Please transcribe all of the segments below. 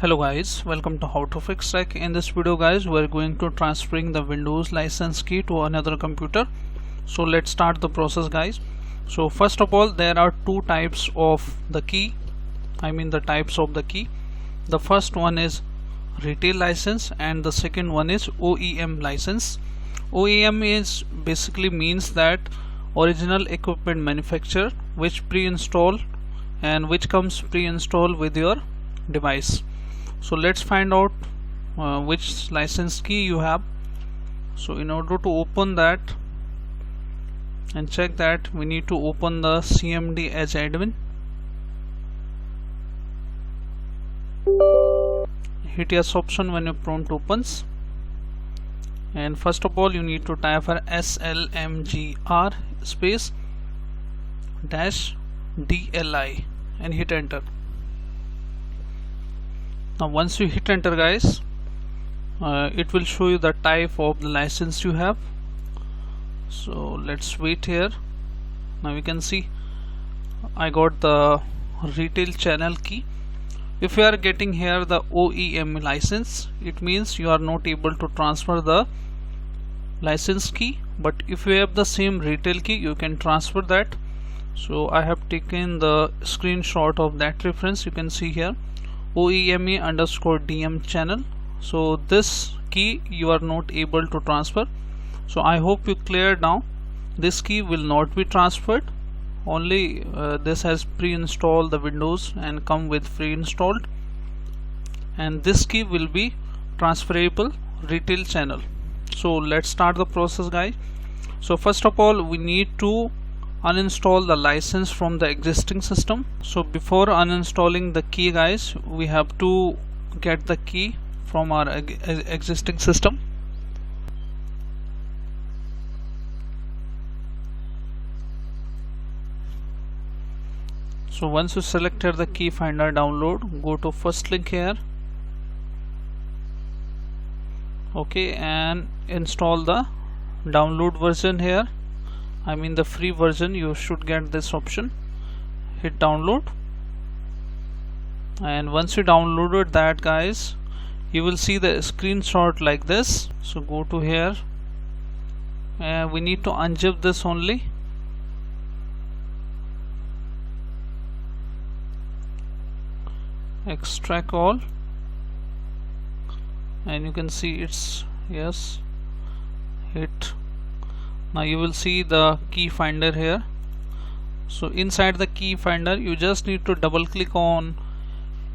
Hello guys, welcome to How to Fix Tech. In this video guys, we're going to transferring the Windows license key to another computer. So let's start the process guys. So first of all, there are two types of the key. The types of the key. The first one is retail license and the second one is OEM license. OEM is basically means that original equipment manufacturer, which pre-install and which comes pre-installed with your device. So let's find out which license key you have. So in order to open that and check that, we need to open the CMD as admin. Hit yes option when your prompt opens, and first of all you need to type for slmgr space -DLI and hit enter. Now once you hit enter guys, it will show you the type of the license you have. So let's wait here. Now you can see I got the retail channel key. If you are getting here the OEM license, it means you are not able to transfer the license key, but if you have the same retail key, you can transfer that. So I have taken the screenshot of that reference. You can see here OEME_DM channel. So this key you are not able to transfer. So I hope you cleared now. This key will not be transferred. Only this has pre-installed the Windows and come with pre-installed, and this key will be transferable retail channel. So let's start the process guys. So first of all, we need to uninstall the license from the existing system. So before uninstalling the key guys, we have to get the key from our existing system. So once you selected the key finder download, go to first link here, okay, and install the download version here. The free version. You should get this option. Hit download, and once you downloaded that guys, you will see the screenshot like this. So go to here, and we need to unzip this only. Extract all, and you can see it's yes. Hit. Now you will see the key finder here. So inside the key finder, you just need to double click on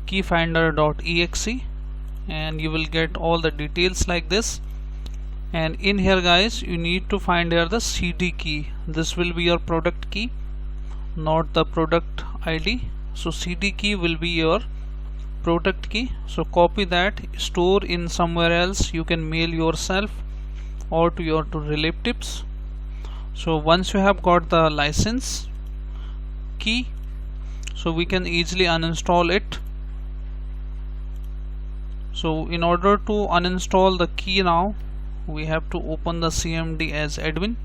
keyfinder.exe, and you will get all the details like this. And in here guys, you need to find here the CD key. This will be your product key, not the product ID. So CD key will be your product key. So copy that, store in somewhere else. You can mail yourself or to your relatives. So once you have got the license key, so we can easily uninstall it. So in order to uninstall the key now, we have to open the CMD as admin.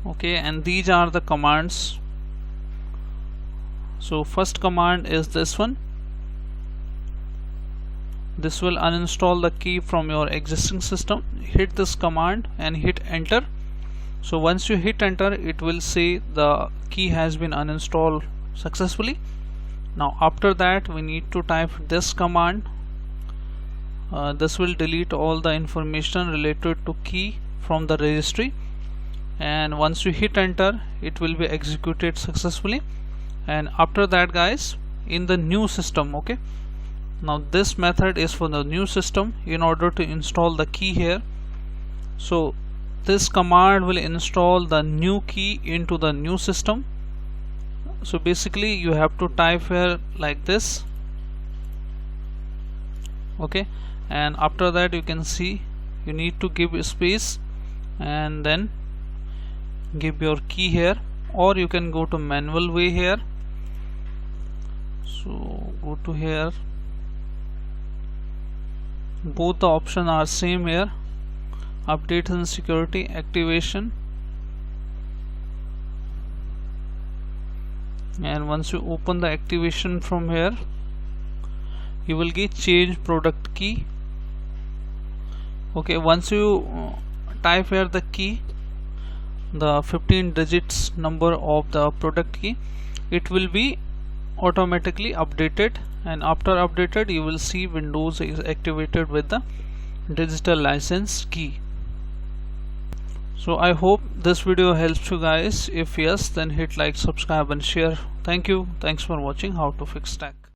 Okay, and these are the commands. So first command is this one. This will uninstall the key from your existing system. Hit this command and hit enter. So once you hit enter, it will say the key has been uninstalled successfully. Now after that, we need to type this command. This will delete all the information related to key from the registry, and once you hit enter, it will be executed successfully. And after that guys, in the new system, okay, now this method is for the new system. In order to install the key here, so this command will install the new key into the new system. So basically you have to type here like this, okay, and after that you can see you need to give space and then give your key here, or you can go to manual way here. So go to here, both the options are same here, update and security activation, and once you open the activation from here, you will get change product key. Okay, once you type here the key, the 15 digits number of the product key, it will be automatically updated, and after updated you will see Windows is activated with the digital license key. So I hope this video helps you guys. If yes, then hit like, subscribe and share. Thank you. Thanks for watching how to fix tech.